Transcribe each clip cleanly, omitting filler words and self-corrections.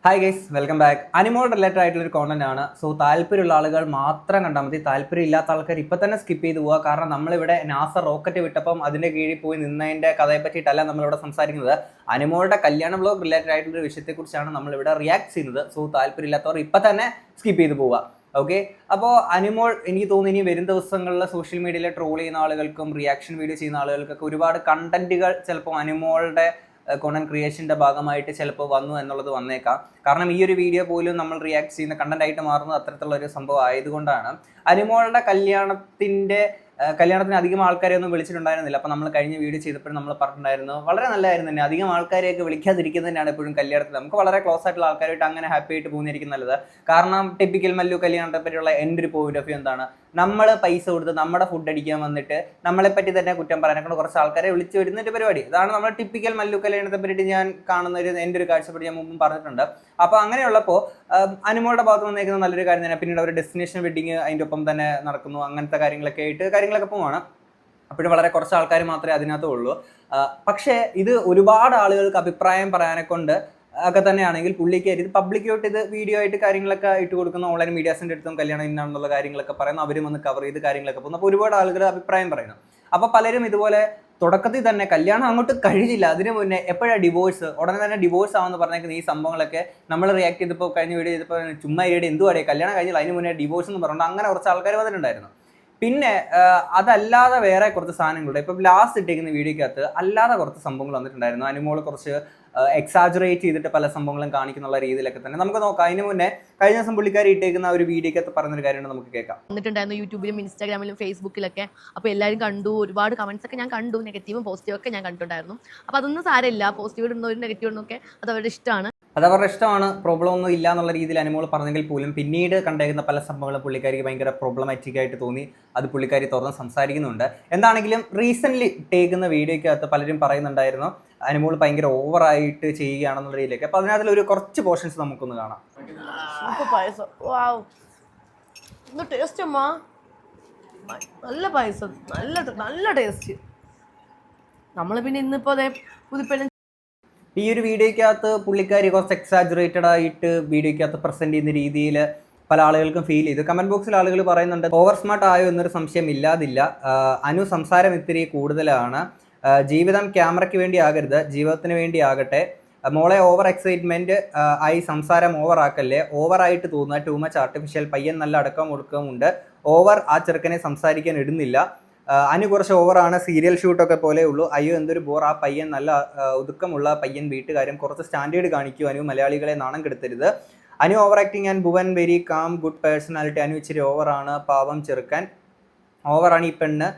Hi guys, welcome back. Animal related ആയിട്ടുള്ള ഒരു content ആണ്. സോ താല്പര്യമുള്ള ആളുകൾ മാത്രം കണ്ടാൽ മതി. താല്പര്യം ഇല്ലാത്ത ആൾക്കാർ ഇപ്പം തന്നെ സ്കിപ്പ് ചെയ്ത് പോവുക. കാരണം നമ്മളിവിടെ നാസ റോക്കറ്റ് വിട്ടപ്പം അതിന്റെ കീഴിൽ പോയി നിന്നതിന്റെ കഥയെ പറ്റിയിട്ടല്ല നമ്മളിവിടെ സംസാരിക്കുന്നത്. അനിമോളുടെ കല്യാണ വ്ലോഗ് റിലേറ്റഡ് ആയിട്ടുള്ള ഒരു വിഷയത്തെക്കുറിച്ചാണ് നമ്മളിവിടെ റിയാക്ട് ചെയ്യുന്നത്. സോ താല്പര്യമില്ലാത്തവർ ഇപ്പം തന്നെ സ്കിപ്പ് ചെയ്ത് പോവുക. ഓക്കെ, അപ്പോൾ അനിമോൾ എനിക്ക് തോന്നുന്നു ഇനി വരും ദിവസങ്ങളിൽ സോഷ്യൽ മീഡിയയിൽ ട്രോൾ ചെയ്യുന്ന ആളുകൾക്കും റിയാക്ഷൻ വീഡിയോ ചെയ്യുന്ന ആളുകൾക്കൊക്കെ ഒരുപാട് കണ്ടന്റുകൾ ചിലപ്പോൾ അനിമോളുടെ കോണ്ടന്റ് ക്രിയേഷന്റെ ഭാഗമായിട്ട് ചിലപ്പോൾ വന്നു എന്നുള്ളത് വന്നേക്കാം. കാരണം ഈ ഒരു വീഡിയോ പോലും നമ്മൾ റിയാക്ട് ചെയ്യുന്ന കണ്ടന്റ് ആയിട്ട് മാറുന്നത് അത്തരത്തിലുള്ള ഒരു സംഭവം ആയതുകൊണ്ടാണ്. അനിമോളുടെ കല്യാണത്തിന് അധികം ആൾക്കാരെ ഒന്നും വിളിച്ചിട്ടുണ്ടായിരുന്നില്ല. അപ്പോൾ നമ്മൾ കഴിഞ്ഞ വീഡിയോ ചെയ്തപ്പോഴും നമ്മൾ പറഞ്ഞിട്ടുണ്ടായിരുന്നു വളരെ നല്ലതായിരുന്നു തന്നെ, അധികം ആൾക്കാരെയൊക്കെ വിളിക്കാതിരിക്കുന്നതന്നെയാണ് എപ്പോഴും കല്യാണത്തിൽ നമുക്ക് വളരെ ക്ലോസ് ആയിട്ടുള്ള ആൾക്കാരായിട്ട് അങ്ങനെ ഹാപ്പി ആയിട്ട് പോകുന്നിരിക്കും നല്ലത്. കാരണം ടിപ്പിക്കൽ മല്ലു കല്യാണത്തെ പറ്റിയുള്ള എൻ്റെ ഒരു പോയിന്റ് ഓഫ് വ്യൂ എന്താണ്, നമ്മൾ പൈസ കൊടുത്ത് നമ്മുടെ ഫുഡ് അടിക്കാൻ വന്നിട്ട് നമ്മളെപ്പറ്റി തന്നെ കുറ്റം പറയാനൊക്കെ കുറച്ച് ആൾക്കാരെ വിളിച്ചു വരുന്ന ഒരു പരിപാടി. ഇതാണ് നമ്മൾ ടിപ്പിക്കൽ മല്ലു കല്യാണത്തെ പറ്റിയിട്ട് ഞാൻ കാണുന്ന എൻ്റെ ഒരു കാഴ്ചപ്പാട് ഞാൻ മുമ്പും പറഞ്ഞിട്ടുണ്ട്. അപ്പോൾ അങ്ങനെയുള്ളപ്പോൾ അനിമോളുടെ ഭാഗത്ത് വന്നേക്കുന്ന നല്ലൊരു കാര്യം തന്നെ. പിന്നീട് അവർ ഡെസ്റ്റിനേഷൻ വെഡിങ് അതിൻ്റെ ഒപ്പം തന്നെ നടക്കുന്നു. അങ്ങനത്തെ കാര്യങ്ങളൊക്കെ പോവാണ്. അപ്പോഴും വളരെ കുറച്ച് ആൾക്കാർ മാത്രമേ അതിനകത്ത് ഉള്ളൂ. പക്ഷേ ഇത് ഒരുപാട് ആളുകൾക്ക് അഭിപ്രായം പറയാനെ കൊണ്ട് ഒക്കെ തന്നെയാണെങ്കിൽ പുള്ളിക്കാരി ഇത് പബ്ലിക്കായിട്ട് ഇത് വീഡിയോ ആയിട്ട് കാര്യങ്ങളൊക്കെ ഇട്ട് കൊടുക്കുന്ന ഓൺലൈൻ മീഡിയാസിൻ്റെ അടുത്തും കല്യാണം ഇന്നാണെന്നുള്ള കാര്യങ്ങളൊക്കെ പറയുന്നു. അവരും വന്ന് കവർ ചെയ്ത് കാര്യങ്ങളൊക്കെ പോകുന്നു. അപ്പോൾ ഒരുപാട് ആളുകൾ അഭിപ്രായം പറയുന്നു. അപ്പോൾ പലരും ഇതുപോലെ തുടക്കത്തിൽ തന്നെ കല്യാണം അങ്ങോട്ട് കഴിഞ്ഞില്ല, അതിന് മുന്നേ എപ്പോഴാണ് ഡിവോഴ്സ്, ഉടനെ തന്നെ ഡിവോഴ്സ് ആവുമെന്ന് പറഞ്ഞേക്കുന്ന ഈ സംഭവങ്ങളൊക്കെ നമ്മൾ റിയാക്ട് ചെയ്തപ്പോൾ കഴിഞ്ഞ വീഡിയോ ചെയ്തപ്പോൾ ചുമ്മാ ഇരയുടെ എന്തുവാടേ കല്യാണം കഴിഞ്ഞില്ല അതിന് മുന്നേ ഡിവോഴ്സ് എന്ന് പറഞ്ഞുകൊണ്ട് അങ്ങനെ കുറച്ച് ആൾക്കാർ വന്നിട്ടുണ്ടായിരുന്നു. പിന്നെ അതല്ലാതെ വേറെ കുറച്ച് സാധനങ്ങളുണ്ട്. ഇപ്പം ലാസ്റ്റ് ഇട്ടേക്കുന്ന വീഡിയോക്കകത്ത് അല്ലാതെ കുറച്ച് സംഭവങ്ങൾ വന്നിട്ടുണ്ടായിരുന്നു. അനുമോള് കുറച്ച് എക്സാജറേറ്റ് ചെയ്തിട്ട് പല സംഭവങ്ങളും കാണിക്കുന്നുള്ള രീതിയിലൊക്കെ തന്നെ നമുക്ക് നോക്കാം. അതിന് മുന്നേ കഴിഞ്ഞ ദിവസം പുള്ളിക്കാരി ഇട്ടേക്കുന്ന ഒരു വീഡിയോക്കകത്ത് പറഞ്ഞൊരു കാര്യമാണ് നമുക്ക് കേൾക്കാം. വന്നിട്ടുണ്ടായിരുന്നു യൂട്യൂബിലും ഇൻസ്റ്റാഗ്രാമിലും ഫേസ്ബുക്കിലൊക്കെ. അപ്പോൾ എല്ലാവരും കണ്ടു, ഒരുപാട് കമന്റ്സ് ഒക്കെ ഞാൻ കണ്ടു, നെഗറ്റീവും പോസിറ്റീവും ഒക്കെ ഞാൻ കണ്ടിട്ടുണ്ടായിരുന്നു. അപ്പോൾ അതൊന്നും സാരമില്ല, പോസിറ്റീവ് ഇടുന്നവരും നെഗറ്റീവ് ഇടുന്നൊക്കെ അത് അവരുടെ ഇഷ്ടമാണ്. അത് അവരുടെ ഇഷ്ടമാണ്. പ്രോബ്ലം ഒന്നും ഇല്ല എന്നുള്ള രീതിയിൽ അനിമോൾ പറഞ്ഞെങ്കിൽ പോലും പിന്നീട് കണ്ടേക്കുന്ന പല സംഭവങ്ങളും പുള്ളിക്കാരിക്ക് ഭയങ്കര പ്രോബ്ലമാറ്റിക് ആയിട്ട് തോന്നി. അത് പുള്ളിക്കാരി തുറന്ന് സംസാരിക്കുന്നുണ്ട്. എന്താണെങ്കിലും റീസെൻ്റ്ലി ഇട്ടേക്കുന്ന വീഡിയോക്കകത്ത് പലരും പറയുന്നുണ്ടായിരുന്നു അനിമോൾ ഭയങ്കര ഓവറായിട്ട് ചെയ്യുകയാണെന്നുള്ള രീതിയിലേക്ക്. അപ്പോൾ അതിനകത്ത് ഒരു കുറച്ച് പോർഷൻസ് നമുക്കൊന്ന് കാണാം. പായസം ടേസ്റ്റ് അമ്മ, നല്ല പായസം, നല്ല ടേസ്റ്റ്. നമ്മൾ പിന്നെ ഇന്നിപ്പോൾ അതേ പുതുപ്പെണ്ണ ഈ ഒരു വീഡിയോക്കകത്ത് പുള്ളിക്കാരി കുറച്ച് എക്സാജറേറ്റഡ് ആയിട്ട് വീഡിയോക്കകത്ത് പ്രസന്റ് ചെയ്യുന്ന രീതിയിൽ പല ആളുകൾക്കും ഫീൽ ചെയ്തു. കമന്റ് ബോക്സിൽ ആളുകൾ പറയുന്നുണ്ട് ഓവർ സ്മാർട്ട് ആയോ എന്നൊരു സംശയം ഇല്ലാതില്ല. അനു സംസാരം ഇത്തിരി കൂടുതലാണ്. ജീവിതം ക്യാമറയ്ക്ക് വേണ്ടി ആകരുത്, ജീവിതത്തിന് വേണ്ടി ആകട്ടെ. മോളെ ഓവർ എക്സൈറ്റ്മെന്റ് ആയി സംസാരം ഓവർ ആക്കല്ലേ, ഓവറായിട്ട് തോന്നുക, ടൂ മച്ച് ആർട്ടിഫിഷ്യൽ. പയ്യൻ നല്ല അടക്കം ഒടുക്കമുണ്ട്, ഓവർ ആ ചെറുക്കനെ സംസാരിക്കാൻ ഇടുന്നില്ല. അനു കുറച്ച് ഓവറാണ്, സീരിയൽ ഷൂട്ടൊക്കെ പോലെ ഉള്ളൂ. അയ്യോ എന്തൊരു ബോർ, ആ പയ്യൻ നല്ല ഒതുക്കമുള്ള പയ്യൻ, വീട്ടുകാരും കുറച്ച് സ്റ്റാൻഡേർഡ് കാണിക്കൂ. അനു മലയാളികളെ നാണം കെടുത്തരുത്. Anu over acting and Bhuvan very calm good personality. Anu ഇച്ചിരി ഓവറാണ്, പാവം ചെറുക്കൻ. ഓവറാണ് ഈ പെണ്ണ്.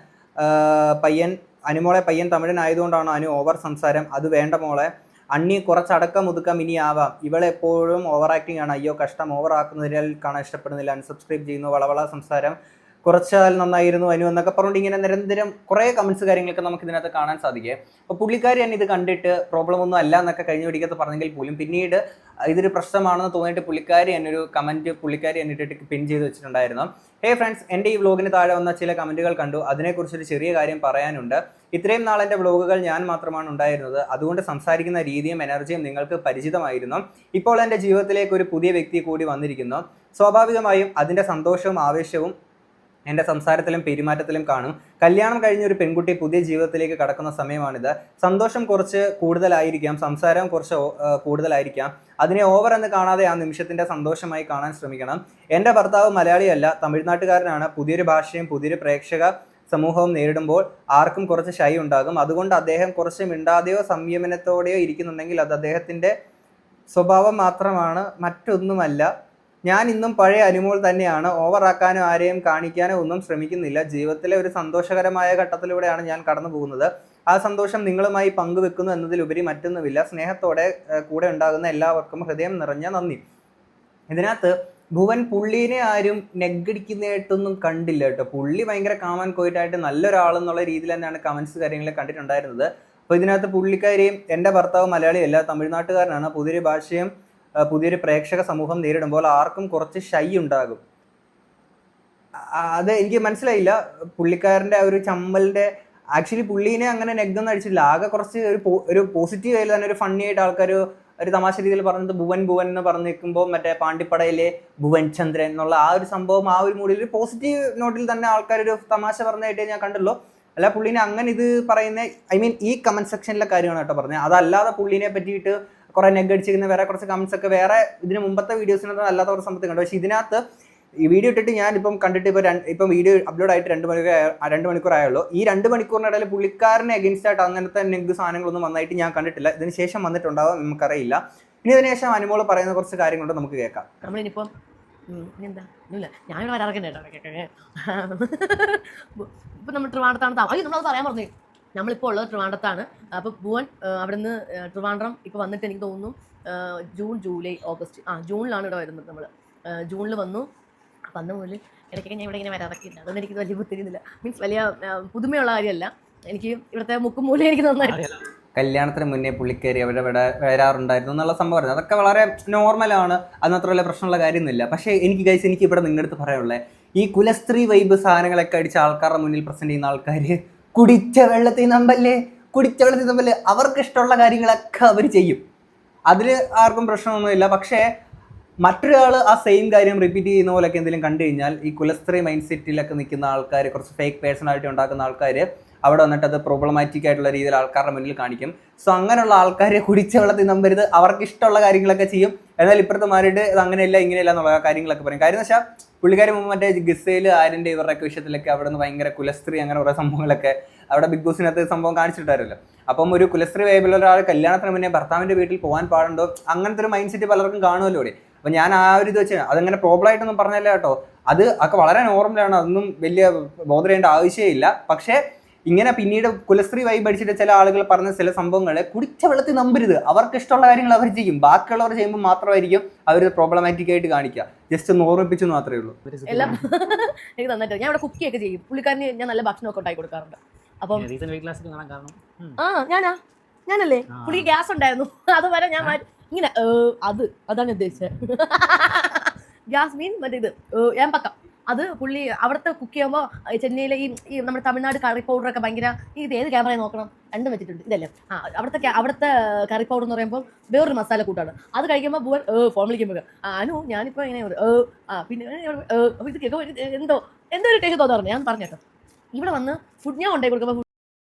അനുമോളെ പയ്യൻ തമിഴനായതുകൊണ്ടാണ് അനു ഓവർ സംസാരം, അത് വേണ്ട മോളെ. അണ്ണി കുറച്ചടക്കം ഒതുക്കം ഇനി ആവാം. ഇവളെപ്പോഴും ഓവർ ആക്ടിങ് ആണ്, അയ്യോ കഷ്ടം, ഓവർ ആക്കുന്നതിനാൽ കാണാൻ ഇഷ്ടപ്പെടുന്നില്ല, അൺസബ്സ്ക്രൈബ് ചെയ്യുന്നു, വളവള സംസാരം, കുറച്ചാൽ നന്നായിരുന്നു അനു എന്നൊക്കെ പറഞ്ഞുകൊണ്ട് ഇങ്ങനെ നിരന്തരം കുറേ കമൻസ് കാര്യങ്ങളൊക്കെ നമുക്ക് ഇതിനകത്ത് കാണാൻ സാധിക്കും. അപ്പോൾ പുള്ളിക്കാരി തന്നെ ഇത് കണ്ടിട്ട് പ്രോബ്ലം ഒന്നും അല്ല എന്നൊക്കെ കഴിഞ്ഞ പിടിക്കത്ത് പറഞ്ഞെങ്കിൽ പോലും പിന്നീട് ഇതൊരു പ്രശ്നമാണെന്ന് തോന്നിയിട്ട് പുള്ളിക്കാരി എന്നൊരു കമൻറ്റ് പുള്ളിക്കാരി എന്നിട്ട് പിൻ ചെയ്ത് വെച്ചിട്ടുണ്ടായിരുന്നു. ഹേ ഫ്രണ്ട്സ്, എൻ്റെ ഈ വ്ലോഗിന് താഴെ വന്ന ചില കമൻറ്റുകൾ കണ്ടു, അതിനെക്കുറിച്ചൊരു ചെറിയ കാര്യം പറയാനുണ്ട്. ഇത്രയും നാൾ എൻ്റെ വ്ലോഗുകൾ ഞാൻ മാത്രമാണ് ഉണ്ടായിരുന്നത്, അതുകൊണ്ട് സംസാരിക്കുന്ന രീതിയും എനർജിയും നിങ്ങൾക്ക് പരിചിതമായിരുന്നു. ഇപ്പോൾ എൻ്റെ ജീവിതത്തിലേക്ക് ഒരു പുതിയ വ്യക്തി കൂടി വന്നിരിക്കുന്നു. സ്വാഭാവികമായും അതിൻ്റെ സന്തോഷവും ആവേശവും എൻ്റെ സംസാരത്തിലും പെരുമാറ്റത്തിലും കാണും. കല്യാണം കഴിഞ്ഞ ഒരു പെൺകുട്ടി പുതിയ ജീവിതത്തിലേക്ക് കടക്കുന്ന സമയമാണിത്. സന്തോഷം കുറച്ച് കൂടുതലായിരിക്കാം, സംസാരം കുറച്ച് കൂടുതലായിരിക്കാം. അതിനെ ഓവർ എന്ന് കാണാതെ ആ നിമിഷത്തിൻ്റെ സന്തോഷമായി കാണാൻ ശ്രമിക്കണം. എൻ്റെ ഭർത്താവ് മലയാളിയല്ല, തമിഴ്നാട്ടുകാരനാണ്. പുതിയൊരു ഭാഷയും പുതിയൊരു പ്രേക്ഷക സമൂഹവും നേരിടുമ്പോൾ ആർക്കും കുറച്ച് ഷൈ ഉണ്ടാകും. അതുകൊണ്ട് അദ്ദേഹം കുറച്ച് മിണ്ടാതെയോ സംയമനത്തോടെയോ ഇരിക്കുന്നുണ്ടെങ്കിൽ അത് അദ്ദേഹത്തിൻ്റെ സ്വഭാവം മാത്രമാണ്, മറ്റൊന്നുമല്ല. ഞാൻ ഇന്നും പഴയ അനുമോൾ തന്നെയാണ്. ഓവറാക്കാനോ ആരെയും കാണിക്കാനോ ഒന്നും ശ്രമിക്കുന്നില്ല. ജീവിതത്തിലെ ഒരു സന്തോഷകരമായ ഘട്ടത്തിലൂടെയാണ് ഞാൻ കടന്നു പോകുന്നത്. ആ സന്തോഷം നിങ്ങളുമായി പങ്കുവെക്കുന്നു എന്നതിലുപരി മറ്റൊന്നുമില്ല. സ്നേഹത്തോടെ കൂടെ ഉണ്ടാകുന്ന എല്ലാവർക്കും ഹൃദയം നിറഞ്ഞ നന്ദി. ഇതിനകത്ത് ഭുവൻ പുള്ളീനെ ആരും നെഗടിക്കുന്നതായിട്ടൊന്നും കണ്ടില്ല കേട്ടോ. പുള്ളി ഭയങ്കര കാമൻ കോയിട്ടായിട്ട് നല്ലൊരാളെന്നുള്ള രീതിയിൽ തന്നെയാണ് കമൻസ് കാര്യങ്ങൾ കണ്ടിട്ടുണ്ടായിരുന്നത്. അപ്പോൾ ഇതിനകത്ത് പുള്ളിക്കാരിയും എൻ്റെ ഭർത്താവ് മലയാളിയല്ല, തമിഴ്നാട്ടുകാരനാണ്. പുതിയൊരു ഭാഷയും പുതിയൊരു പ്രേക്ഷക സമൂഹം നേരിടുമ്പോൾ ആർക്കും കുറച്ച് ഷൈ ഉണ്ടാകും. അത് എനിക്ക് മനസ്സിലായില്ല. പുള്ളിക്കാരൻ്റെ ആ ഒരു ചമ്മലിൻ്റെ ആക്ച്വലി പുള്ളീനെ അങ്ങനെ നെഗ്ഗൊന്നും അടിച്ചില്ല. ആകെ കുറച്ച് ഒരു പോസിറ്റീവ് ആയി തന്നെ ഒരു ഫണ്ണി ആയിട്ട് ആൾക്കാർ ഒരു തമാശ രീതിയിൽ പറഞ്ഞത് ഭുവൻ ഭുവൻ എന്ന് പറഞ്ഞിരിക്കുമ്പോൾ മറ്റേ പാണ്ടിപ്പടയിലെ ഭുവൻ ചന്ദ്രൻ എന്നുള്ള ആ ഒരു സംഭവം ആ ഒരു മൂഡിൽ ഒരു പോസിറ്റീവ് നോട്ടിൽ തന്നെ ആൾക്കാർ ഒരു തമാശ പറഞ്ഞതായിട്ടേ ഞാൻ കണ്ടുള്ളൂ. അല്ല പുള്ളീനെ അങ്ങനെ ഇത് പറയുന്ന ഐ മീൻ ഈ കമന്റ് സെക്ഷനിലെ കാര്യമാണ് കേട്ടോ പറഞ്ഞത്. അതല്ലാതെ പുള്ളീനെ പറ്റിയിട്ട് കുറെ നെഗടിച്ചിരിക്കുന്ന വേറെ കുറച്ച് കമന്റ്സ് ഒക്കെ വേറെ ഇതിന് മുമ്പത്തെ വീഡിയോസിനകത്ത് അല്ലാത്ത കുറച്ച് സംഭവത്തിൽ കണ്ടു. പക്ഷേ ഇതിനകത്ത് ഈ വീഡിയോ ഇട്ടിട്ട് ഞാനിപ്പം കണ്ടിട്ട് ഇപ്പം വീഡിയോ അപ്ലോഡ് ആയിട്ട് 2 മണിക്കൂർ ആയുള്ളൂ. ഈ 2 മണിക്കൂറിനിടയിൽ പുള്ളിക്കാരനെ അഗേൻസ്റ്റ് ആയിട്ട് അങ്ങനത്തെ നെഗ് സാധനങ്ങളൊന്നും വന്നായിട്ട് ഞാൻ കണ്ടിട്ടില്ല. ഇതിന് ശേഷം വന്നിട്ടുണ്ടാവാം, നമുക്കറിയില്ല. ഇനി ഇതിന് ശേഷം അനുമോള് പറയുന്ന കുറച്ച് കാര്യങ്ങളുണ്ട്, നമുക്ക് കേൾക്കാം. നമ്മളിനിപ്പം എന്താ ഇല്ല ഞാനിവിടെ വരാറൊക്കെ ഇപ്പം നമ്മൾ ട്രിവാൻഡ്രത്താണ് നമ്മളത് പറയാൻ പറഞ്ഞു. നമ്മളിപ്പോൾ ഉള്ളത് ട്രിവാൻഡ്രത്താണ്. അപ്പോൾ ഭുവൻ അവിടെ നിന്ന് ട്രിവാൻഡ്രം ഇപ്പോൾ വന്നിട്ട് എനിക്ക് തോന്നുന്നു ജൂൺ ജൂലൈ ഓഗസ്റ്റ് ജൂണിലാണ് ഇവിടെ വരുന്നത്. നമ്മൾ ജൂണിൽ വന്ന മുതൽ ഇടയ്ക്കൊക്കെ ഞാൻ ഇവിടെ ഇങ്ങനെ വരാറൊക്കെ ഇല്ല. അതൊന്നും എനിക്ക് വലിയ ബുദ്ധിമുട്ടില്ല. മീൻസ് വലിയ പുതുമയുള്ള കാര്യമല്ല. എനിക്ക് ഇവിടുത്തെ മുക്കും മൂലം എനിക്ക് നന്നായിട്ട് കല്യാണത്തിന് മുന്നേ പുള്ളിക്കാരി അവിടെ വരാറുണ്ടായിരുന്നു എന്നുള്ള സംഭവം പറഞ്ഞു. അതൊക്കെ വളരെ നോർമലാണ്, അതിനത്ര വലിയ പ്രശ്നമുള്ള കാര്യമൊന്നുമില്ല. പക്ഷേ എനിക്ക് ഇവിടെ നിങ്ങളുടെ അടുത്ത് പറയാനുള്ളത്, ഈ കുലസ്ത്രീ വൈബ് സാധനങ്ങളൊക്കെ അടിച്ച ആൾക്കാരുടെ മുന്നിൽ പ്രസന്റ് ചെയ്യുന്ന ആൾക്കാർ കുടിച്ച വെള്ളത്തിൽ നമ്പല്ലേ അവർക്ക് ഇഷ്ടമുള്ള കാര്യങ്ങളൊക്കെ അവർ ചെയ്യും. അതിൽ ആർക്കും പ്രശ്നമൊന്നുമില്ല. പക്ഷേ മറ്റൊരാൾ ആ സെയിം കാര്യം റിപ്പീറ്റ് ചെയ്യുന്ന പോലെയൊക്കെ എന്തെങ്കിലും കണ്ടു കഴിഞ്ഞാൽ ഈ കുലസ്ത്രീ മൈൻഡ് സെറ്റിലൊക്കെ നിൽക്കുന്ന ആൾക്കാർ, കുറച്ച് ഫേക്ക് പേഴ്സണാലിറ്റി ഉണ്ടാക്കുന്ന ആൾക്കാർ അവിടെ വന്നിട്ട് അത് പ്രോബ്ലമാറ്റിക് ആയിട്ടുള്ള രീതിയിൽ ആൾക്കാരുടെ മുന്നിൽ കാണിക്കും. സോ അങ്ങനെയുള്ള ആൾക്കാരെ കുടിച്ച വെള്ളത്തിൽ നമ്പരുത്, അവർക്ക് ഇഷ്ടമുള്ള കാര്യങ്ങളൊക്കെ ചെയ്യും. എന്നാൽ ഇപ്പുറത്തെ മാറിയിട്ട് ഇത് അങ്ങനെയല്ല ഇങ്ങനെയല്ല എന്നുള്ള കാര്യങ്ങളൊക്കെ പറയും. കാര്യം എന്ന് വെച്ചാൽ പുള്ളിക്കാരി മുമ്പ് മറ്റേ ഗിസയിൽ ആരിൻ്റെ ഇവരുടെയൊക്കെ വിഷയത്തിലൊക്കെ അവിടെ നിന്ന് ഭയങ്കര കുലസ്ത്രീ അങ്ങനെ കുറേ സംഭവങ്ങളൊക്കെ അവിടെ ബിഗ് ബോസിനകത്ത് സംഭവം കാണിച്ചിട്ടായിരുന്നല്ലോ. അപ്പം ഒരു കുലസ്ത്രീ വൈബിലുള്ള ഒരാൾ കല്യാണത്തിന് മുന്നേ ഭർത്താവിൻ്റെ വീട്ടിൽ പോകാൻ പാടുണ്ടോ, അങ്ങനത്തെ ഒരു മൈൻഡ് സെറ്റ് പലർക്കും കാണുമല്ലോ ഇവിടെ. അപ്പം ഞാൻ ആ ഒരു ഇത് വെച്ച് അതങ്ങനെ പ്രോബ്ലം ആയിട്ടൊന്നും പറഞ്ഞല്ല കേട്ടോ. അത് ഒക്കെ വളരെ നോർമലാണ്, അതൊന്നും വലിയ ബോധർ ചെയ്യേണ്ട ആവശ്യമില്ല. പക്ഷേ ഇങ്ങനെ പിന്നീട് കുലസ്ത്രീ വൈബ് അടിച്ചിട്ട് ചില ആളുകൾ പറഞ്ഞ ചില സംഭവങ്ങൾ കുടിച്ച വെള്ളത്തിൽ നമ്പരുത്, അവർക്ക് ഇഷ്ടമുള്ള കാര്യങ്ങൾ അവർ ചെയ്യും. ബാക്കിയുള്ളവർ ചെയ്യുമ്പോൾ മാത്രമായിരിക്കും അവർ പ്രോബ്ലമാറ്റിക് ആയിട്ട് കാണിക്കുക. ജസ്റ്റ് ഒന്ന് ഓർമ്മിപ്പിച്ചു മാത്രമേ ഉള്ളൂ. എല്ലാം എനിക്ക് നന്നായിട്ട് ഞാൻ ഇവിടെ കുക്കിയൊക്കെ ചെയ്യും. പുള്ളിക്കാരന് ഞാൻ നല്ല ഭക്ഷണമൊക്കെ ഉണ്ടാക്കി കൊടുക്കാറുണ്ട്. അപ്പം ഞാനല്ലേ പുള്ളിക്ക് ഗ്യാസ് ഉണ്ടായിരുന്നു, അതുവരെ ഞാൻ ഇങ്ങനെ അതാണ് ഉദ്ദേശിച്ചത്. ഗ്യാസ് മീൻ മറ്റേ ഇത് ഏമ്പക്കം, അത് പുള്ളി അവിടുത്തെ കുക്ക് ചെയ്യുമ്പോൾ ചെന്നൈയിലെ ഈ നമ്മുടെ തമിഴ്നാട് കറി പൗഡറൊക്കെ ഭയങ്കര ഇത് ഏത് ക്യാമറയിൽ നോക്കണം രണ്ടും വെച്ചിട്ടുണ്ട് ഇതല്ലേ. അവിടുത്തെ കറി പൗഡർ എന്ന് പറയുമ്പോൾ വേറൊരു മസാല കൂട്ടാണ്. അത് കഴിക്കുമ്പോൾ ഭുവൻ ഫോൺ വിളിക്കുമ്പോൾ ഞാനിപ്പോൾ ഇങ്ങനെ പിന്നെ ഇത് കേൾക്കുമ്പോൾ എന്തോ ഒരു ടേസ്റ്റ് തോന്നാറുണ്ട്. ഞാൻ പറഞ്ഞേട്ടോ ഇവിടെ വന്ന് ഫുഡ് ഞാൻ ഉണ്ടാക്കി കൊടുക്കുമ്പോൾ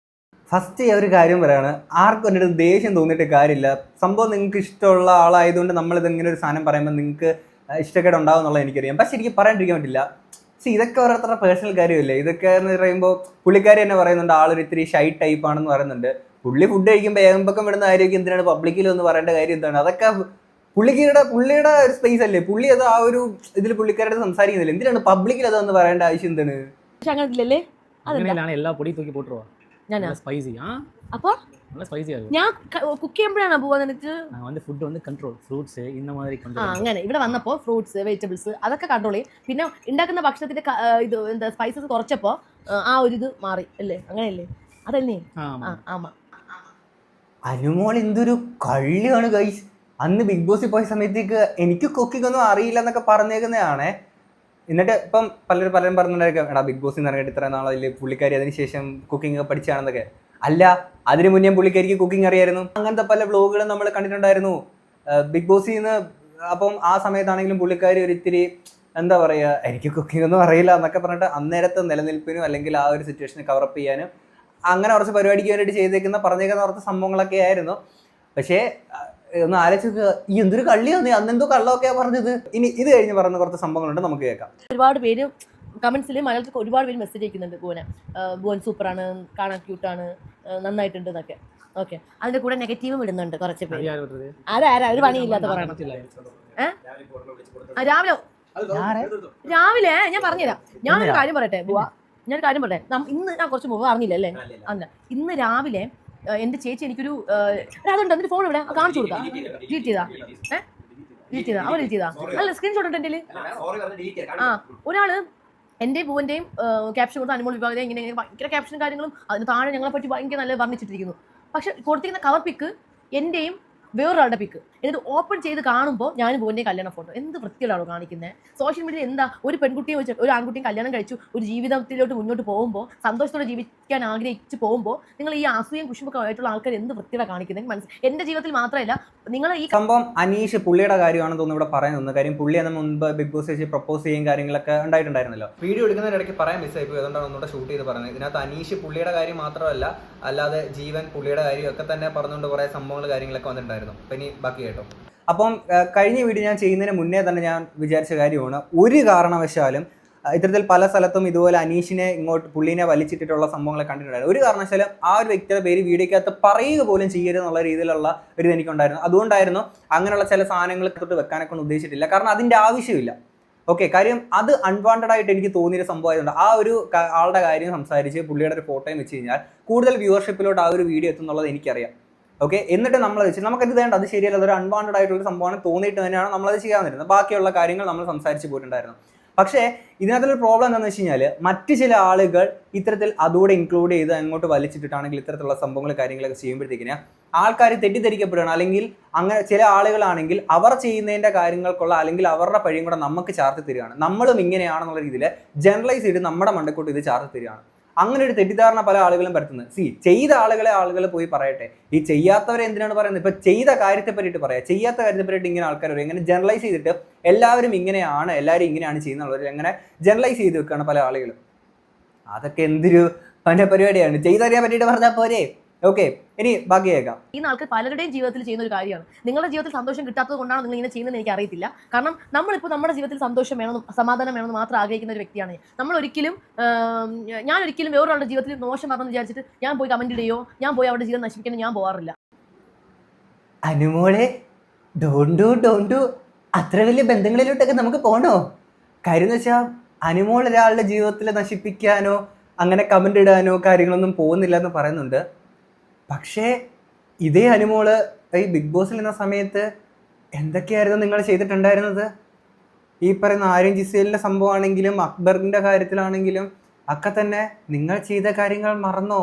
ഫസ്റ്റ് ഒരു കാര്യം പറയാണ്, ആർക്കും എൻ്റെ അടുത്ത് ദേഷ്യം തോന്നിയിട്ട് കാര്യമില്ല. സംഭവം നിങ്ങൾക്ക് ഇഷ്ടമുള്ള ആളായതുകൊണ്ട് നമ്മളിതിങ്ങനെ ഒരു സാധനം പറയുമ്പോൾ നിങ്ങൾക്ക് ഇഷ്ടക്കേട് ഉണ്ടാവും എന്നുള്ളത് എനിക്കറിയാം. പക്ഷെ എനിക്ക് പറയാണ്ടിരിക്കാൻ പറ്റില്ല. ഇതൊക്കെ ഓരോരുത്തരുടെ പേഴ്സണൽ കാര്യമല്ലേ. ഇതൊക്കെ എന്ന് പറയുമ്പോൾ പുള്ളിക്കാരി തന്നെ പറയുന്നുണ്ട് ആളൊരു ഇത്തിരി ഷൈ ടൈപ്പ് ആണെന്ന് പറയുന്നുണ്ട്. പുള്ളി ഫുഡ് കഴിക്കുമ്പോൾ ഏമ്പക്കം വിടുന്ന കാര്യമൊക്കെ എന്തിനാണ് പബ്ലിക്കിൽ ഒന്ന് പറയേണ്ട കാര്യം എന്താണ്? അതൊക്കെ പുള്ളിയുടെ ഒരു സ്പേസ് അല്ലേ. പുള്ളി അത് ആ ഒരു ഇതിൽ പുള്ളിക്കാരുടെ സംസാരിക്കുന്നില്ല. എന്തിനാണ് പബ്ലിക്കിൽ അതൊന്ന് പറയേണ്ട ആവശ്യം എന്താണ്? എല്ലാ പൊടി തൂക്കി പോട്ടുവാ സ്പൈസി. அப்போ ഞാൻ കുക്ക് ചെയ്യുമ്പോഴാണ് പോവാന്നിട്ട് ഫുഡ് வந்து കൺട്രോൾ ഫ്രൂട്ട്സ് ഇന്ന മാതിരി അങ്ങനെ ഇവിടെ വന്നപ്പോൾ ഫ്രൂട്ട്സ് വെജിറ്റബിൾസ് അതൊക്കെ കൺട്രോൾ ചെയ്യും. പിന്നെ ഉണ്ടാക്കുന്ന ഭക്ഷണത്തിന്റെ ഇത് എന്താ സ്പൈസസ് കുറച്ചപ്പോൾ ആ ഒരു ഇത് മാറി അല്ലേ, അങ്ങനെയല്ലേ? അതല്ലേ? അനുമോൾ എന്തൊരു കള്ളിയാണ് ഗൈസ്. അന്ന് ബിഗ് ബോസിൽ പോയ സമയത്തേക്ക് എനിക്ക് കുക്കിംഗ് ഒന്നും അറിയില്ല എന്നൊക്കെ പറഞ്ഞേക്കുന്നതാണേ. എന്നിട്ട് ഇപ്പം പലരും പറഞ്ഞിട്ടുണ്ടായിരിക്കും എടാ ബിഗ് ബോസിൽ നിന്ന് ഇറങ്ങിയിട്ട് ഇത്ര നാളെ പുള്ളിക്കാരി അതിനുശേഷം കുക്കിംഗ് ഒക്കെ പഠിച്ചാണെന്നൊക്കെ. അല്ല, അതിനു മുന്നേ പുള്ളിക്കാരിക്ക് കുക്കിംഗ് അറിയായിരുന്നു. അങ്ങനത്തെ പല വ്ലോഗുകളും നമ്മൾ കണ്ടിട്ടുണ്ടായിരുന്നു ബിഗ് ബോസിൽ നിന്ന്. അപ്പം ആ സമയത്താണെങ്കിലും പുള്ളിക്കാരി ഒരിത്തിരി എന്താ പറയുക, എനിക്ക് കുക്കിംഗ് ഒന്നും അറിയില്ല എന്നൊക്കെ പറഞ്ഞിട്ട് അന്നേരത്തെ നിലനിൽപ്പിനും അല്ലെങ്കിൽ ആ ഒരു സിറ്റുവേഷനെ കവറപ്പ് ചെയ്യാനും അങ്ങനെ കുറച്ച് പരിപാടിക്ക് വേണ്ടിയിട്ട് പറഞ്ഞേക്കുന്ന കുറച്ച് സംഭവങ്ങളൊക്കെ ആയിരുന്നു. പക്ഷേ ഒന്ന് ആലോചിക്കുക, ഈ എന്തൊരു കള്ളിയാണ്, അന്നെന്തോ കള്ളമൊക്കെയാണ് പറഞ്ഞത്. ഇനി ഇത് കഴിഞ്ഞ് പറയുന്ന കുറച്ച് സംഭവങ്ങളുണ്ട്, നമുക്ക് കേൾക്കാം. ഒരുപാട് പേര് കമന്റ്സിൽ മലയാളത്തിൽ ഒരുപാട് പേര് മെസ്സേജ് അയക്കുന്നുണ്ട് ഭുവൻ സൂപ്പറാണ്, കാണാൻ ക്യൂട്ടാണ്, നന്നായിട്ടുണ്ട് എന്നൊക്കെ. ഓക്കെ, അതിന്റെ കൂടെ നെഗറ്റീവും ഇടുന്നുണ്ട് കുറച്ച് പേര്. ആരാ ഒരു പണിയില്ലാത്ത പറയണം. രാവിലെ ഞാൻ പറഞ്ഞുതരാം. ഞാനൊരു കാര്യം പറയട്ടെ ഇന്ന് ഞാൻ കുറച്ച് മുമ്പ് പറഞ്ഞില്ല അല്ലേ? അല്ല, ഇന്ന് രാവിലെ എന്റെ ചേച്ചി എനിക്കൊരു അതുണ്ട് അതിന്റെ ഫോൺ ഇവിടെ കാണിച്ചു കൊടുക്കാം. ഡിലീറ്റ് ചെയ്താ അവർ ഡിലീറ്റ് ചെയ്താ അല്ല സ്ക്രീൻഷോട്ട് ഉണ്ട് എൻ്റെ. ഒരാള് എൻ്റെ പൂവൻ്റെയും ക്യാപ്ഷൻ കൊടുത്ത അനുമോൾ വിഭാഗത്തെ ഇങ്ങനെ ഭയങ്കര ക്യാപ്ഷനും കാര്യങ്ങളും അതിന് താഴെ ഞങ്ങളെ പറ്റി ഭയങ്കര നല്ല വർണ്ണിച്ചിട്ടിരിക്കുന്നു. പക്ഷെ കൊടുത്തിരിക്കുന്ന കവർ പിക്ക് എൻ്റെയും വേറൊരാളുടെ പിക്ക് എന്നിട്ട് ഓപ്പൺ ചെയ്ത് കാണുമ്പോൾ ഞാൻ പോന്റെ കല്യാണ ഫോട്ടോ. എന്ത് വൃത്തിയിലാണോ കാണിക്കുന്നത്? സോഷ്യൽ മീഡിയ എന്താ ഒരു പെൺകുട്ടിയും ഒരു ആൺകുട്ടിയും കല്യാണം കഴിച്ചു ഒരു ജീവിതത്തിലോട്ട് മുന്നോട്ട് പോകുമ്പോൾ സന്തോഷത്തോടെ ജീവിക്കാൻ ആഗ്രഹിച്ച് പോകുമ്പോൾ നിങ്ങൾ ഈ അസൂയം കുശുമ്പൊക്കെ ആയിട്ടുള്ള ആൾക്കാർ എന്ത് വൃത്തിയാണ് കാണിക്കുന്നത്? എന്റെ ജീവിതത്തിൽ മാത്രമല്ല നിങ്ങൾ ഈ സംഭവം അനീഷ് പുള്ളിയുടെ കാര്യമാണെന്ന് തോന്നുന്നു ഇവിടെ പറയുന്നത്. കാര്യം പുള്ളി അന്ന് മുൻപ് ബിഗ് ബോസ് വെച്ച് പ്രപ്പോസ് ചെയ്യും കാര്യങ്ങളൊക്കെ ഉണ്ടായിട്ടുണ്ടായിരുന്നല്ലോ. വീഡിയോ എടുക്കുന്നതിനിടയ്ക്ക് പറയാൻ മിസ്സായി പോയി, അതുകൊണ്ടാണ് ഒന്നുകൂടെ ഷൂട്ട് ചെയ്ത് പറയുന്നത്. ഇതിനകത്ത് അനീഷ് പുള്ളിയുടെ കാര്യം മാത്രമല്ല, അല്ലാതെ ജീവൻ പുള്ളിയുടെ കാര്യമൊക്കെ തന്നെ പറഞ്ഞുകൊണ്ട് കുറേ സംഭവങ്ങൾ കാര്യങ്ങളൊക്കെ വന്നിട്ടുണ്ടായിരുന്നു. അപ്പം ഇനി ബാക്കി കേട്ടോ. അപ്പം കഴിഞ്ഞ വീഡിയോ ഞാൻ ചെയ്യുന്നതിന് മുന്നേ തന്നെ ഞാൻ വിചാരിച്ച കാര്യമാണ്, ഒരു കാരണവശാലും ഇത്തരത്തിൽ പല സ്ഥലത്തും ഇതുപോലെ അനീഷിനെ ഇങ്ങോട്ട് പുള്ളീനെ വലിച്ചിട്ടിട്ടുള്ള സംഭവങ്ങളെ കണ്ടിട്ടുണ്ടായിരുന്നു. ഒരു കാരണവശാലും ആ ഒരു വ്യക്തിയുടെ പേര് വീഡിയോക്കകത്ത് പറയുക പോലും ചെയ്യരുത് എന്നുള്ള രീതിയിലുള്ള ഒരു ഇത് എനിക്കുണ്ടായിരുന്നു. അതുകൊണ്ടായിരുന്നു അങ്ങനെയുള്ള ചില സാധനങ്ങൾ തൊട്ട് വെക്കാനൊക്കെ ഒന്നും ഉദ്ദേശിച്ചിട്ടില്ല. കാരണം അതിൻ്റെ ആവശ്യമില്ല. ഓക്കെ, കാര്യം അത് അൺവാണ്ടഡ് ആയിട്ട് എനിക്ക് തോന്നിയൊരു സംഭവമായതുകൊണ്ട് ആ ഒരു ആളുടെ കാര്യം സംസാരിച്ച് പുള്ളിയുടെ ഒരു ഫോട്ടോയും വെച്ച് കഴിഞ്ഞാൽ കൂടുതൽ വ്യൂവർഷിപ്പിലോട്ട് ആ ഒരു വീഡിയോ എത്തുന്നുള്ളത് എനിക്കറിയാം. ഓക്കെ, എന്നിട്ട് നമ്മളത് വെച്ച് നമുക്കത് വേണ്ട, അത് ശരിയല്ല, അതൊരു അൺവാണ്ടഡ് ആയിട്ടുള്ള സംഭവമാണ് തോന്നിയിട്ട് തന്നെയാണ് നമ്മളത് ചെയ്യാൻ വരുന്നത്. ബാക്കിയുള്ള കാര്യങ്ങൾ നമ്മൾ സംസാരിച്ച് പോയിട്ടുണ്ടായിരുന്നു. പക്ഷേ ഇതിനകത്തൊരു പ്രോബ്ലം എന്താണെന്ന് വെച്ച് കഴിഞ്ഞാൽ മറ്റ് ചില ആളുകൾ ഇത്തരത്തിൽ അതുകൂടെ ഇൻക്ലൂഡ് ചെയ്ത് അങ്ങോട്ട് വലിച്ചിട്ടിട്ടാണെങ്കിൽ ഇത്തരത്തിലുള്ള സംഭവങ്ങൾ കാര്യങ്ങളൊക്കെ ചെയ്യുമ്പോഴത്തേക്കിന് ആൾക്കാർ തെറ്റിദ്ധരിക്കപ്പെടുകയാണ്. അല്ലെങ്കിൽ അങ്ങനെ ചില ആളുകളാണെങ്കിൽ അവർ ചെയ്യുന്നതിൻ്റെ കാര്യങ്ങൾക്കുള്ള അല്ലെങ്കിൽ അവരുടെ പഴിയും കൂടെ നമുക്ക് ചാർത്തി തരികയാണ്. നമ്മളും ഇങ്ങനെയാണെന്നുള്ള രീതിയിൽ ജനറലൈസ് ചെയ്ത് നമ്മുടെ മണ്ടക്കൂട്ട് ഇത് ചാർത്തി തരികയാണ്. അങ്ങനെ ഒരു തെറ്റിദ്ധാരണ പല ആളുകളും പറ്റുന്നത്. ചെയ്ത ആളുകൾ പോയി പറയട്ടെ, ഈ ചെയ്യാത്തവരെ എന്തിനാണ് പറയുന്നത്? ഇപ്പൊ ചെയ്ത കാര്യത്തെ പറ്റിയിട്ട് പറയാം, ചെയ്യാത്ത കാര്യത്തെ പറ്റിയിട്ട് ഇങ്ങനെ ആൾക്കാർ പറയും. ഇങ്ങനെ ജനറലൈസ് ചെയ്തിട്ട് എല്ലാവരും ഇങ്ങനെയാണ്, എല്ലാവരും ഇങ്ങനെയാണ് ചെയ്യുന്നുള്ളവർ അങ്ങനെ ജനറലൈസ് ചെയ്ത് വെക്കുകയാണ് പല ആളുകളും. അതൊക്കെ എന്തൊരു പല പരിപാടിയാണ്. ചെയ്തറിയാൻ പറ്റിയിട്ട് പറഞ്ഞാൽ പോരെ. ഓക്കെ, ഇനി ബാക്കി കേൾക്കാം. ഈ ആൾക്ക് പലരുടെയും ജീവിതത്തിൽ ചെയ്യുന്ന ഒരു കാര്യമാണ്. നിങ്ങളുടെ ജീവിതത്തിൽ സന്തോഷം കിട്ടാത്തത് കൊണ്ടാണ് നിങ്ങൾ ഇങ്ങനെ ചെയ്യുന്നത് എനിക്ക് അറിയത്തില്ല. കാരണം നമ്മളിപ്പോൾ നമ്മുടെ ജീവിതത്തിൽ സന്തോഷം വേണമെന്നും സമാധാനം വേണമെന്ന് മാത്രം ആഗ്രഹിക്കുന്ന ഒരു വ്യക്തിയാണ് നമ്മൾ. ഒരിക്കലും ഞാൻ ഒരിക്കലും വേറൊരാളുടെ ജീവിതത്തിൽ മോശം പറഞ്ഞെന്ന് വിചാരിച്ചിട്ട് ഞാൻ പോയി കമന്റ് ഇടുകയോ ഞാൻ പോയി അവരുടെ ജീവിതം നശിപ്പിക്കാൻ ഞാൻ പോകാറില്ല. അനുമോളെ ഡോണ്ടു അത്ര വലിയ ബന്ധങ്ങളിലോട്ടൊക്കെ നമുക്ക് പോകണോ? കാര്യം എന്ന് വെച്ചാൽ അനുമോൾ ഒരാളുടെ ജീവിതത്തിൽ നശിപ്പിക്കാനോ അങ്ങനെ കമന്റ് ഇടാനോ കാര്യങ്ങളൊന്നും പോകുന്നില്ല എന്ന് പറയുന്നുണ്ട്. പക്ഷേ ഇതേ അനുമോള് ഈ ബിഗ് ബോസിൽ നിന്ന സമയത്ത് എന്തൊക്കെയായിരുന്നു നിങ്ങൾ ചെയ്തിട്ടുണ്ടായിരുന്നത്? ഈ പറയുന്ന ആര്യൻ ജിസേലിൻ്റെ സംഭവമാണെങ്കിലും അക്ബറിൻ്റെ കാര്യത്തിലാണെങ്കിലും ഒക്കെ തന്നെ നിങ്ങൾ ചെയ്ത കാര്യങ്ങൾ മറന്നോ?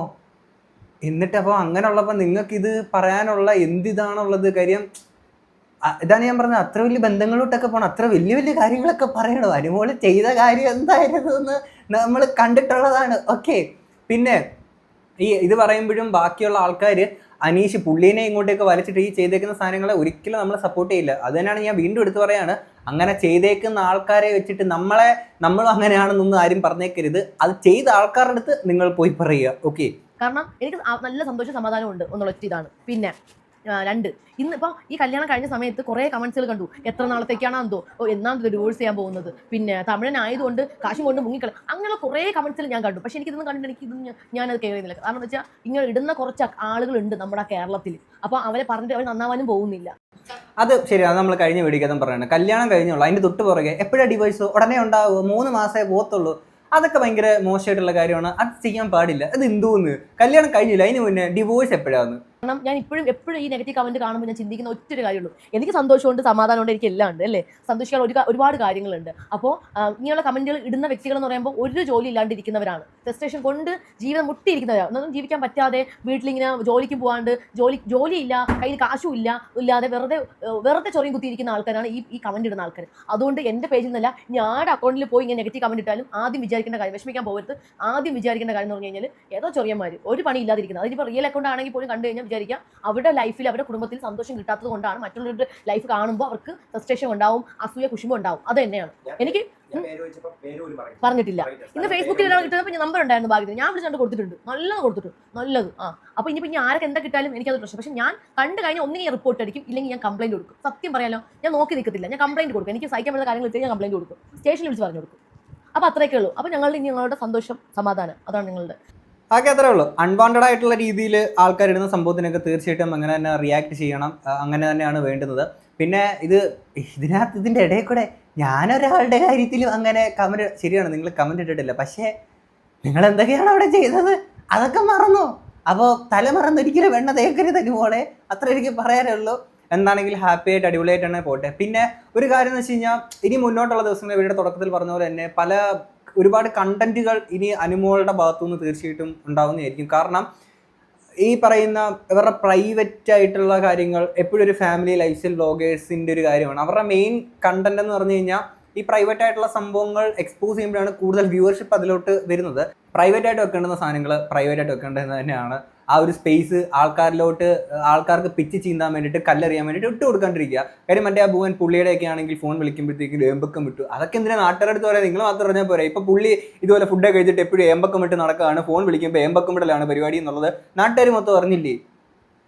എന്നിട്ടപ്പോൾ അങ്ങനെയുള്ളപ്പോൾ നിങ്ങൾക്കിത് പറയാനുള്ള എന്തിതാണുള്ളത്? കാര്യം ഇതാണ് ഞാൻ പറഞ്ഞത്, അത്ര വലിയ ബന്ധങ്ങളോട്ടൊക്കെ പോകണം, അത്ര വലിയ വലിയ കാര്യങ്ങളൊക്കെ പറയണോ? അനുമോള് ചെയ്ത കാര്യം എന്തായിരുന്നു എന്ന് നമ്മൾ കണ്ടിട്ടുള്ളതാണ്. ഓക്കെ, പിന്നെ ഇത് പറയുമ്പോഴും ബാക്കിയുള്ള ആൾക്കാർ അനീഷ് പുള്ളീനെ ഇങ്ങോട്ടേക്ക് വലിച്ചിട്ട് ഈ ചെയ്തേക്കുന്ന സാധനങ്ങളെ ഒരിക്കലും നമ്മൾ സപ്പോർട്ട് ചെയ്യില്ല. അത് തന്നെയാണ് ഞാൻ വീണ്ടും എടുത്തു പറയാണ്, അങ്ങനെ ചെയ്തേക്കുന്ന ആൾക്കാരെ വെച്ചിട്ട് നമ്മളും അങ്ങനെയാണെന്നൊന്നും ആരും പറഞ്ഞേക്കരുത്. അത് ചെയ്ത ആൾക്കാരുടെ അടുത്ത് നിങ്ങൾ പോയി പറയുക. ഓക്കെ, കാരണം എനിക്ക് നല്ല സന്തോഷം സമാധാനം ഉണ്ട് എന്നുള്ള ഒറ്റ ഇതാണ്. പിന്നെ 2, ഇന്നിപ്പോൾ ഈ കല്യാണം കഴിഞ്ഞ സമയത്ത് കുറേ കമന്റ്സുകൾ കണ്ടു. എത്ര നാളത്തേക്കാണോ എന്തോ, എന്നാണ് ഡിവോഴ്സ് ചെയ്യാൻ പോകുന്നത്, പിന്നെ തമിഴനായതുകൊണ്ട് കാശും കൊണ്ട് മുങ്ങിക്കള, അങ്ങനെ കുറേ കമന്റ്സിൽ ഞാൻ കണ്ടു. പക്ഷേ എനിക്കിതൊന്നും കണ്ടിട്ട് ഞാനത് കയറുന്നില്ല. കാരണം എന്താ വെച്ചാൽ ഇങ്ങനെ ഇടുന്ന കുറച്ച് ആളുകളുണ്ട് നമ്മുടെ കേരളത്തിൽ. അപ്പോൾ അവരെ പറഞ്ഞിട്ട് അവർ നന്നാവാനും പോകുന്നില്ല. അത് ശരിയാണ്. നമ്മൾ കഴിഞ്ഞ വീഡിയോക്കതും പറയുന്നത് കല്യാണം കഴിഞ്ഞുള്ളൂ, അതിൻ്റെ തൊട്ട് പുറകെ എപ്പോഴാണ് ഡിവോഴ്സ് ഉടനെ ഉണ്ടാവുമോ, 3 മാസമേ പോകത്തുള്ളൂ, അതൊക്കെ ഭയങ്കര മോശമായിട്ടുള്ള കാര്യമാണ്. അത് ചെയ്യാൻ പാടില്ല. അത് എന്തോന്ന് കല്യാണം കഴിഞ്ഞില്ല അതിന് മുന്നേ ഡിവോഴ്സ് എപ്പോഴാന്ന്? കാരണം ഞാൻ എപ്പോഴും ഈ നെഗറ്റീവ് കമന്റ് കാണുമ്പോൾ ഞാൻ ചിന്തിക്കുന്ന ഒറ്റൊരു കാര്യമുള്ളൂ, എനിക്ക് സന്തോഷമുണ്ട് സമാധാനമുണ്ട്, എനിക്ക് എല്ലാം ഉണ്ട് അല്ലേ, സന്തോഷിക്കാൻ ഒരുപാട് കാര്യങ്ങളുണ്ട്. അപ്പോൾ ഇങ്ങനെയുള്ള കമന്റുകൾ ഇടുന്ന വ്യക്തികൾ എന്ന് പറയുമ്പോൾ ഒരു ജോലി ഇല്ലാണ്ടിരിക്കുന്നവരാണ്, ഫ്രസ്ട്രേഷൻ കൊണ്ട് ജീവിതം മുട്ടിയിരിക്കുന്നവരാണ്. ഒന്നും ജീവിക്കാൻ പറ്റാതെ വീട്ടിലിങ്ങനെ ജോലിക്ക് പോകാണ്ട് ജോലിയില്ല, കയ്യിൽ കാശും ഇല്ലാതെ വെറുതെ ചൊറിയും കുത്തിയിരിക്കുന്ന ആൾക്കാരാണ് ഈ കമന്റ് ഇടുന്ന ആൾക്കാർ. അതുകൊണ്ട് എൻ്റെ പേജിൽ നിന്നല്ല ഞാൻ്റെ അക്കൗണ്ടിൽ പോയി ഇങ്ങനെ നെഗറ്റീവ് കമന്റ് ഇട്ടാലും ആദ്യം വിചാരിക്കേണ്ട കാര്യം, വിഷമിക്കാൻ പോകരുത്, ആദ്യം വിചാരിക്കേണ്ട കാര്യം എന്ന് പറഞ്ഞു കഴിഞ്ഞാൽ ഏതോ ചൊറിയന്മാർ ഒരു പണി ഇല്ലാതിരിക്കുന്നത്. അതിനിപ്പോൾ റിയൽ അക്കൗണ്ട് ആണെങ്കിൽ പോലും കണ്ടു കഴിഞ്ഞാൽ വിചാരിക്കാം അവരുടെ ലൈഫിൽ അവരുടെ കുടുംബത്തിൽ സന്തോഷം കിട്ടാത്തത് കൊണ്ടാണ് മറ്റുള്ളവരുടെ ലൈഫ് കാണുമ്പോൾ അവർക്ക് ഫ്രസ്ട്രേഷൻ ഉണ്ടാവും, അസൂയ കുശുമ്പ് ഉണ്ടാവും. അത് തന്നെയാണ്. എനിക്ക് പറഞ്ഞിട്ടില്ല. ഇന്ന് ഫേസ്ബുക്കിൽ ഒരാൾ കിട്ടുന്നപ്പോൾ നമ്പർ ഉണ്ടായിരുന്നു ഭാഗ്യത്തിന്, ഞാൻ വിളിച്ചുകൊണ്ട് കൊടുത്തിട്ടുണ്ട്, നല്ലത്. അപ്പോൾ ഇനി ആരൊക്കെ എന്താ കിട്ടാലും എനിക്കത് പ്രശ്നം. പക്ഷേ ഞാൻ കണ്ടു കഴിഞ്ഞാൽ ഒന്നെങ്കിൽ റിപ്പോർട്ട് അടിക്കും, ഇല്ലെങ്കിൽ ഞാൻ കംപ്ലൈന്റ് കൊടുക്കും. സത്യം പറയാലോ, ഞാൻ നോക്കി നിൽക്കത്തില്ല, ഞാൻ കംപ്ലൈന്റ് കൊടുക്കും. എനിക്ക് സഹിക്കാൻ പറ്റുന്ന കാര്യങ്ങൾ വെച്ചാൽ ഞാൻ കംപ്ലൈന്റ് കൊടുക്കും, സ്റ്റേഷനിൽ വിളിച്ച് പറഞ്ഞു കൊടുക്കും. അപ്പോൾ അത്രയൊക്കെ ഉള്ളൂ. അപ്പോൾ ഞങ്ങളുടെ സന്തോഷം സമാധാനം അതാണ് നിങ്ങളുടെ. അതൊക്കെ അത്രേ ഉള്ളൂ. അൺവാണ്ടഡ് ആയിട്ടുള്ള രീതിയിൽ ആൾക്കാർ ഇടുന്ന സംഭവത്തിനൊക്കെ തീർച്ചയായിട്ടും അങ്ങനെ തന്നെ റിയാക്ട് ചെയ്യണം. അങ്ങനെ തന്നെയാണ് വേണ്ടുന്നത്. പിന്നെ ഇതിൻ്റെ ഇടയിൽ കൂടെ ഞാനൊരാളുടെ കാര്യത്തിലും അങ്ങനെ കമന്റ്, ശരിയാണ് നിങ്ങൾ കമന്റ് ഇട്ടിട്ടില്ല, പക്ഷേ നിങ്ങൾ എന്തൊക്കെയാണ് അവിടെ ചെയ്തത് അതൊക്കെ മറന്നോ? അപ്പോൾ തല മറന്നൊരിക്കലും വെണ്ണ തേക്കരുത് അനുമോളെ, അത്ര എനിക്ക് പറയാനുള്ളൂ. എന്താണെങ്കിൽ ഹാപ്പി ആയിട്ട് അടിപൊളിയായിട്ട് തന്നെ പോട്ടെ. പിന്നെ ഒരു കാര്യം എന്ന് വെച്ച് കഴിഞ്ഞാൽ ഇനി മുന്നോട്ടുള്ള ദിവസങ്ങൾ ഇവരുടെ തുടക്കത്തിൽ പറഞ്ഞ പോലെ തന്നെ ഒരുപാട് കണ്ടന്റുകൾ ഇനി അനുമോളുടെ ഭാഗത്തുനിന്ന് തീർച്ചയായിട്ടും ഉണ്ടാവുന്നതായിരിക്കും. കാരണം ഈ പറയുന്ന ഇവരുടെ പ്രൈവറ്റ് ആയിട്ടുള്ള കാര്യങ്ങൾ എപ്പോഴും ഒരു ഫാമിലി ലൈഫ് സ്റ്റൈൽ വ്ളോഗേഴ്സിന്റെ ഒരു കാര്യമാണ്. അവരുടെ മെയിൻ കണ്ടന്റ് എന്ന് പറഞ്ഞു കഴിഞ്ഞാൽ ഈ പ്രൈവറ്റ് ആയിട്ടുള്ള സംഭവങ്ങൾ എക്സ്പോസ് ചെയ്യുമ്പോഴാണ് കൂടുതൽ വ്യൂവർഷിപ്പ് അതിലോട്ട് വരുന്നത്. പ്രൈവറ്റ് ആയിട്ട് വെക്കേണ്ടുന്ന സാധനങ്ങൾ പ്രൈവറ്റ് ആയിട്ട് വെക്കേണ്ടത് തന്നെയാണ്. ആ ഒരു സ്പേസ് ആൾക്കാർക്ക് പിച്ച് ചീന്താൻ വേണ്ടിയിട്ട് കല്ലെറിയാൻ വേണ്ടിയിട്ട് ഇട്ട് കൊടുക്കാണ്ടിരിക്കുക. കാര്യം മറ്റേ ആ ഭൂവൻ പുള്ളിയുടെയൊക്കെ ആണെങ്കിൽ ഫോൺ വിളിക്കുമ്പോഴത്തേക്കും ഏമ്പക്കം വിട്ടു. അതൊക്കെ എന്തിനാ നാട്ടുകാരടുത്ത് പറയാം, നിങ്ങൾ മാത്രം പറഞ്ഞാൽ പോരാ. ഇപ്പൊ പുള്ളി ഇതുപോലെ ഫുഡൊക്കെ കഴിച്ചിട്ട് എപ്പോഴും ഏമ്പക്കം വിട്ട് നടക്കുകയാണ്, ഫോൺ വിളിക്കുമ്പോൾ ഏമ്പക്കം വിടലാണ് പരിപാടി എന്നുള്ളത് നാട്ടുകാർ മൊത്തം അറിഞ്ഞില്ലേ?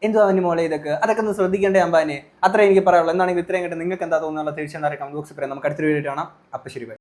എന്തോ അവന് മോളെ ഇതൊക്കെ അതൊക്കെ ഒന്ന് ശ്രദ്ധിക്കേണ്ടേ അമ്പാനെ? അത്രേ എനിക്ക് പറയാനുള്ളൂ. എന്താണെങ്കിൽ ഇത്രയും കേട്ട് നിങ്ങൾക്ക് എന്താ തോന്നുന്നുള്ള തീർച്ചയായും കമന്റ് ബോക്സിൽ പറയാം. നമുക്ക് അടുത്തൊരു വീഡിയോ കാണാം. അപ്പം ശരി, ബൈ.